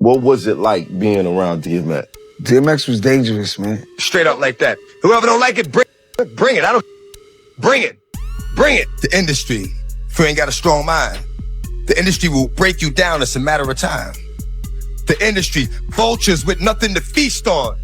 What was it like being around DMX? DMX was dangerous, man. Straight up like that. Whoever don't like it, bring it. I don't. Bring it. Bring it. The industry, if you ain't got a strong mind, the industry will break you down. It's a matter of time. The industry, vultures with nothing to feast on.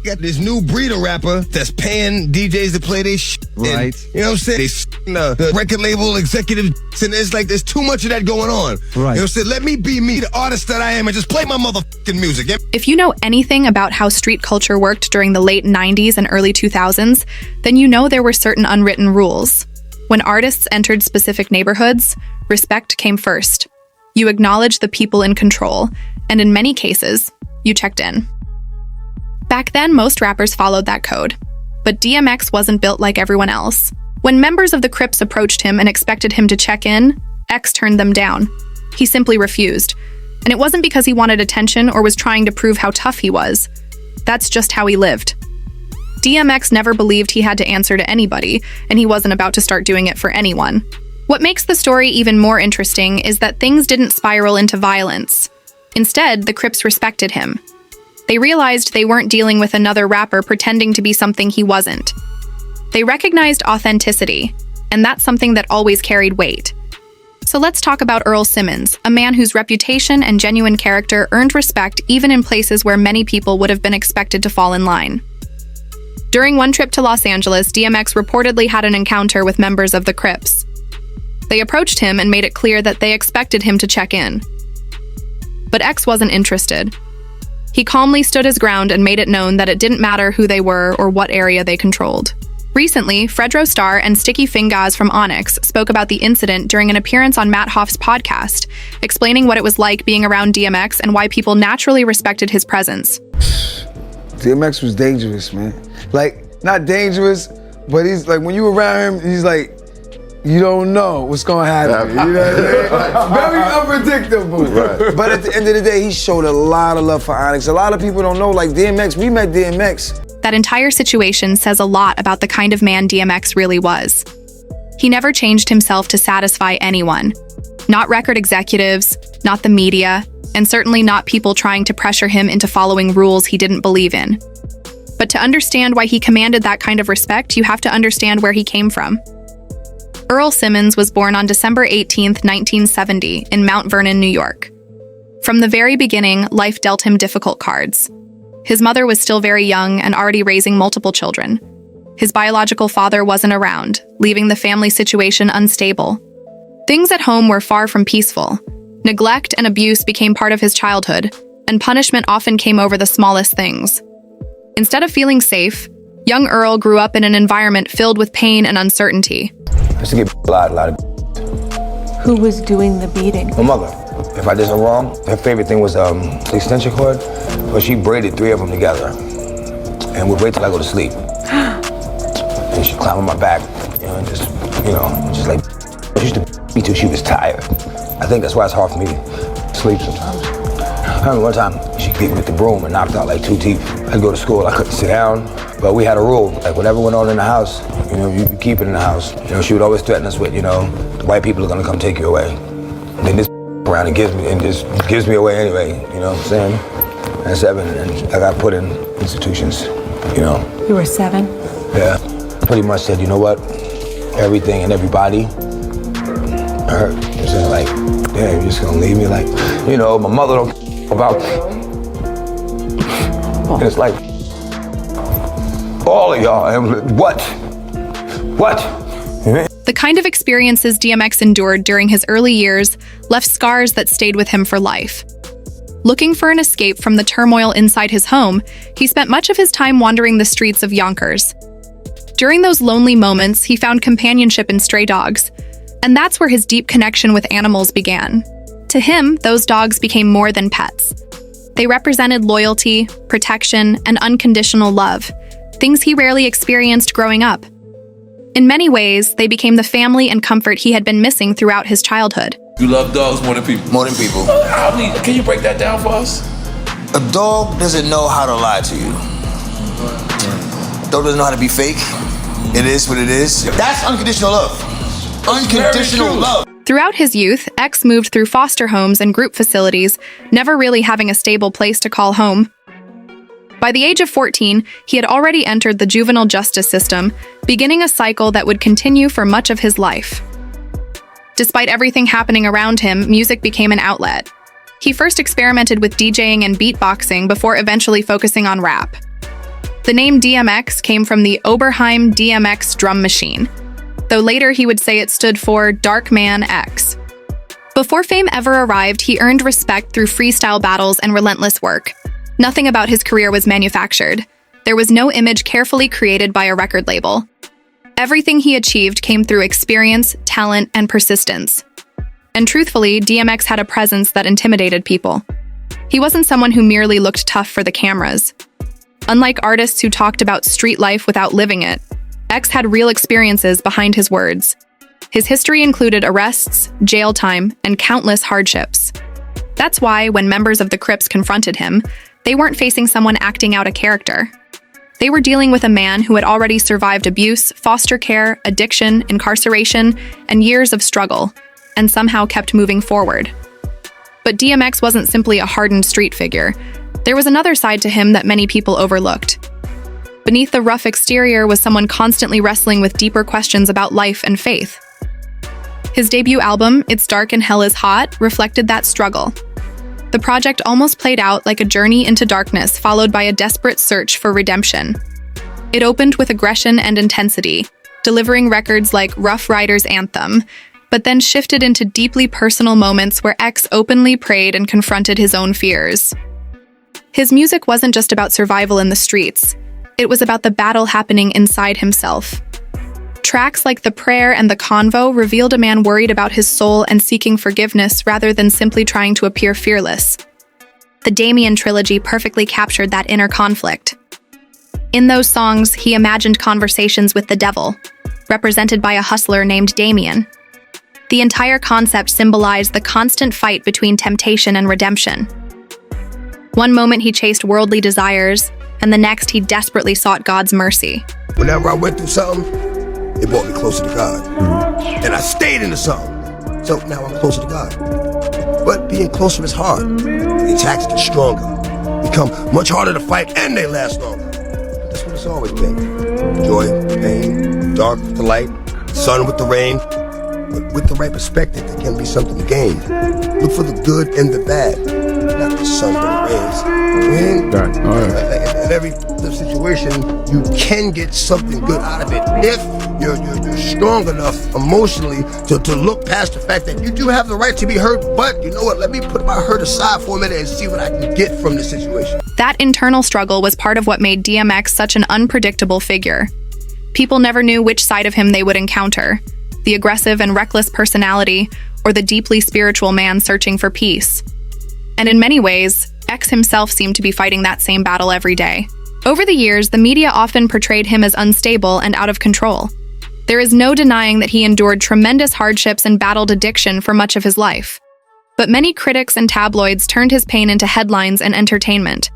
You got this new breed of rapper that's paying DJs to play their shit. Right. And, you know what I'm saying? The record label executive, and there's too much of that going on. Right. You know what I'm saying? Let me be me, the artist that I am, and just play my motherfucking music. If you know anything about how street culture worked during the late 90s and early 2000s, then you know there were certain unwritten rules. When artists entered specific neighborhoods, respect came first. You acknowledged the people in control, and in many cases, you checked in. Back then, most rappers followed that code. But DMX wasn't built like everyone else. When members of the Crips approached him and expected him to check in, X turned them down. He simply refused. And it wasn't because he wanted attention or was trying to prove how tough he was. That's just how he lived. DMX never believed he had to answer to anybody, and he wasn't about to start doing it for anyone. What makes the story even more interesting is that things didn't spiral into violence. Instead, the Crips respected him. They realized they weren't dealing with another rapper pretending to be something he wasn't. They recognized authenticity, and that's something that always carried weight. So let's talk about Earl Simmons, a man whose reputation and genuine character earned respect even in places where many people would have been expected to fall in line. During one trip to Los Angeles, DMX reportedly had an encounter with members of the Crips. They approached him and made it clear that they expected him to check in. But X wasn't interested. He calmly stood his ground and made it known that it didn't matter who they were or what area they controlled. Recently, Fredro, Starr, and Sticky Fingaz from Onyx spoke about the incident during an appearance on Matt Hoff's podcast, explaining what it was like being around DMX and why people naturally respected his presence. DMX was dangerous, man. Like, not dangerous, but he's like, when you around him, he's like, you don't know what's gonna happen. You know what I mean? Very unpredictable. Right. But at the end of the day, he showed a lot of love for Onyx. A lot of people don't know, like DMX, we met DMX. That entire situation says a lot about the kind of man DMX really was. He never changed himself to satisfy anyone. Not record executives, not the media, and certainly not people trying to pressure him into following rules he didn't believe in. But to understand why he commanded that kind of respect, you have to understand where he came from. Earl Simmons was born on December 18, 1970, in Mount Vernon, New York. From the very beginning, life dealt him difficult cards. His mother was still very young and already raising multiple children. His biological father wasn't around, leaving the family situation unstable. Things at home were far from peaceful. Neglect and abuse became part of his childhood, and punishment often came over the smallest things. Instead of feeling safe, young Earl grew up in an environment filled with pain and uncertainty. I used to get a lot of. Who was doing the beating? My mother. If I did something wrong, her favorite thing was the extension cord, but she braided 3 of them together and would wait till I go to sleep. And she'd climb on my back, and just like, she used to beat me till she was tired. I think that's why it's hard for me to sleep sometimes. I remember one time, she beat me with the broom and knocked out like 2 teeth. I'd go to school, I couldn't sit down, but we had a rule, like whatever went on in the house, you keep it in the house. She would always threaten us with, the white people are gonna come take you away. And then this around and just gives me away anyway, you know what I'm saying? At 7, and I got put in institutions, You were 7? Yeah, pretty much said, you know what? Everything and everybody hurt. It's just like, damn, you're just gonna leave me like, my mother don't about and it's like, all of y'all, and what? The kind of experiences DMX endured during his early years left scars that stayed with him for life. Looking for an escape from the turmoil inside his home, he spent much of his time wandering the streets of Yonkers. During those lonely moments, he found companionship in stray dogs, and that's where his deep connection with animals began. To him, those dogs became more than pets. They represented loyalty, protection, and unconditional love, things he rarely experienced growing up. In many ways, they became the family and comfort he had been missing throughout his childhood. You love dogs more than people? More than people. Can you break that down for us? A dog doesn't know how to lie to you. Dog doesn't know how to be fake. It is what it is. That's unconditional love. Unconditional love. Throughout his youth, X moved through foster homes and group facilities, never really having a stable place to call home. By the age of 14, he had already entered the juvenile justice system, beginning a cycle that would continue for much of his life. Despite everything happening around him, music became an outlet. He first experimented with DJing and beatboxing before eventually focusing on rap. The name DMX came from the Oberheim DMX drum machine, though later he would say it stood for Dark Man X. Before fame ever arrived, he earned respect through freestyle battles and relentless work. Nothing about his career was manufactured. There was no image carefully created by a record label. Everything he achieved came through experience, talent, and persistence. And truthfully, DMX had a presence that intimidated people. He wasn't someone who merely looked tough for the cameras. Unlike artists who talked about street life without living it, X had real experiences behind his words. His history included arrests, jail time, and countless hardships. That's why, when members of the Crips confronted him, they weren't facing someone acting out a character. They were dealing with a man who had already survived abuse, foster care, addiction, incarceration, and years of struggle, and somehow kept moving forward. But DMX wasn't simply a hardened street figure. There was another side to him that many people overlooked. Beneath the rough exterior was someone constantly wrestling with deeper questions about life and faith. His debut album, It's Dark and Hell is Hot, reflected that struggle. The project almost played out like a journey into darkness, followed by a desperate search for redemption. It opened with aggression and intensity, delivering records like Ruff, Ryders' Anthem, but then shifted into deeply personal moments where X openly prayed and confronted his own fears. His music wasn't just about survival in the streets. It was about the battle happening inside himself. Tracks like The Prayer and The Convo revealed a man worried about his soul and seeking forgiveness rather than simply trying to appear fearless. The Damien trilogy perfectly captured that inner conflict. In those songs, he imagined conversations with the devil, represented by a hustler named Damien. The entire concept symbolized the constant fight between temptation and redemption. One moment he chased worldly desires, and the next he desperately sought God's mercy. Whenever I went through something, it brought me closer to God. And I stayed in the something. So now I'm closer to God. But being closer is hard. The attacks get stronger, become much harder to fight, and they last longer. But that's what it's always been. Joy, pain, dark with the light, sun with the rain. But with the right perspective, there can be something to gain. Look for the good and the bad, not the sun and the rains. In every situation, you can get something good out of it if you're strong enough emotionally to look past the fact that you do have the right to be hurt, but you know what, let me put my hurt aside for a minute and see what I can get from this situation. That internal struggle was part of what made DMX such an unpredictable figure. People never knew which side of him they would encounter, the aggressive and reckless personality, or the deeply spiritual man searching for peace. And in many ways, X himself seemed to be fighting that same battle every day. Over the years, the media often portrayed him as unstable and out of control. There is no denying that he endured tremendous hardships and battled addiction for much of his life. But many critics and tabloids turned his pain into headlines and entertainment.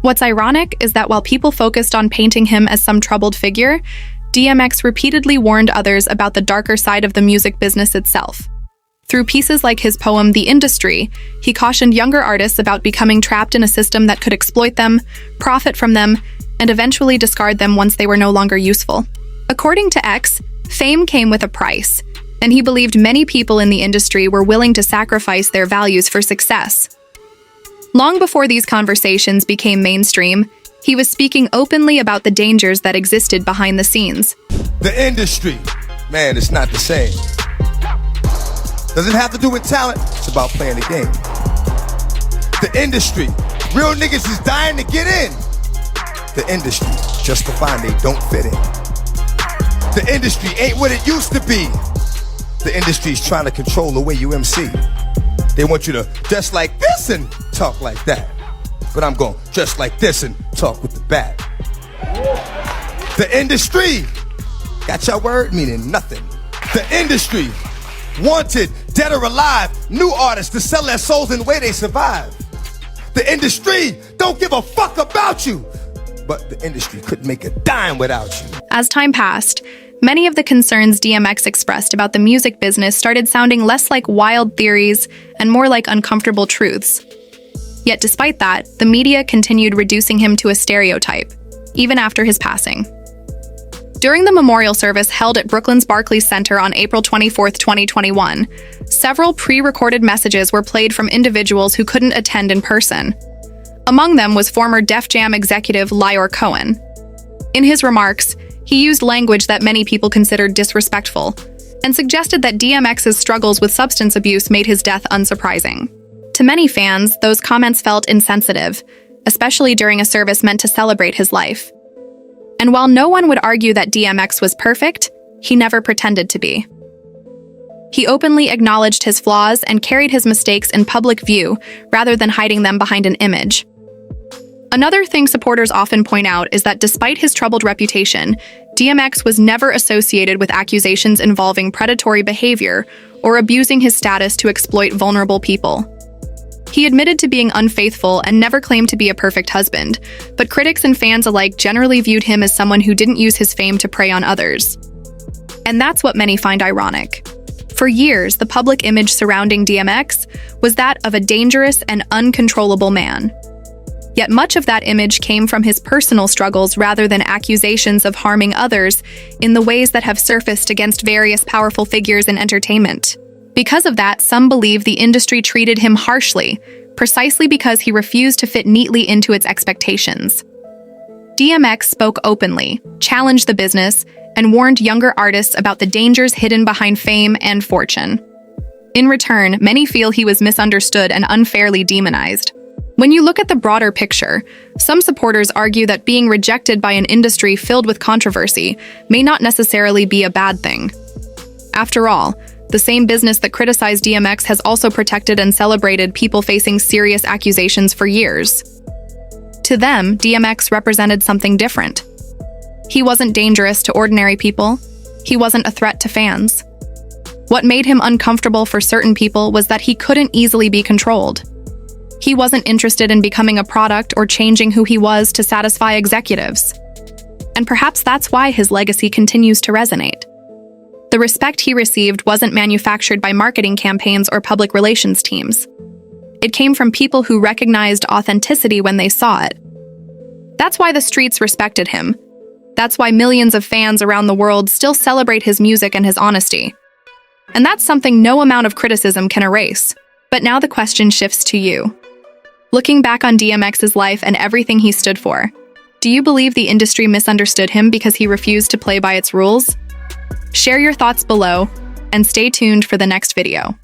What's ironic is that while people focused on painting him as some troubled figure, DMX repeatedly warned others about the darker side of the music business itself. Through pieces like his poem, The Industry, he cautioned younger artists about becoming trapped in a system that could exploit them, profit from them, and eventually discard them once they were no longer useful. According to X, fame came with a price, and he believed many people in the industry were willing to sacrifice their values for success. Long before these conversations became mainstream, he was speaking openly about the dangers that existed behind the scenes. The industry, man, it's not the same. Doesn't have to do with talent, it's about playing the game. The industry, real niggas is dying to get in. The industry, just to find they don't fit in. The industry ain't what it used to be. The industry's trying to control the way you MC. They want you to dress like this and talk like that. But I'm going dress like this and talk with the bat. The industry, got your word meaning nothing. The industry, wanted, dead or alive, new artists to sell their souls in the way they survive. The industry don't give a fuck about you, but the industry couldn't make a dime without you. As time passed, Many of the concerns DMX expressed about the music business started sounding less like wild theories and more like uncomfortable truths. Yet despite that, the media continued reducing him to a stereotype, even after his passing. During the memorial service held at Brooklyn's Barclays Center on April 24, 2021, several pre-recorded messages were played from individuals who couldn't attend in person. Among them was former Def Jam executive Lyor Cohen. In his remarks, he used language that many people considered disrespectful and suggested that DMX's struggles with substance abuse made his death unsurprising. To many fans, those comments felt insensitive, especially during a service meant to celebrate his life. And while no one would argue that DMX was perfect, he never pretended to be. He openly acknowledged his flaws and carried his mistakes in public view rather than hiding them behind an image. Another thing supporters often point out is that despite his troubled reputation, DMX was never associated with accusations involving predatory behavior or abusing his status to exploit vulnerable people. He admitted to being unfaithful and never claimed to be a perfect husband, but critics and fans alike generally viewed him as someone who didn't use his fame to prey on others. And that's what many find ironic. For years, the public image surrounding DMX was that of a dangerous and uncontrollable man. Yet much of that image came from his personal struggles rather than accusations of harming others in the ways that have surfaced against various powerful figures in entertainment. Because of that, some believe the industry treated him harshly, precisely because he refused to fit neatly into its expectations. DMX spoke openly, challenged the business, and warned younger artists about the dangers hidden behind fame and fortune. In return, many feel he was misunderstood and unfairly demonized. When you look at the broader picture, some supporters argue that being rejected by an industry filled with controversy may not necessarily be a bad thing. After all, the same business that criticized DMX has also protected and celebrated people facing serious accusations for years. To them, DMX represented something different. He wasn't dangerous to ordinary people. He wasn't a threat to fans. What made him uncomfortable for certain people was that he couldn't easily be controlled. He wasn't interested in becoming a product or changing who he was to satisfy executives. And perhaps that's why his legacy continues to resonate. The respect he received wasn't manufactured by marketing campaigns or public relations teams. It came from people who recognized authenticity when they saw it. That's why the streets respected him. That's why millions of fans around the world still celebrate his music and his honesty. And that's something no amount of criticism can erase. But now the question shifts to you. Looking back on DMX's life and everything he stood for, do you believe the industry misunderstood him because he refused to play by its rules? Share your thoughts below, and stay tuned for the next video.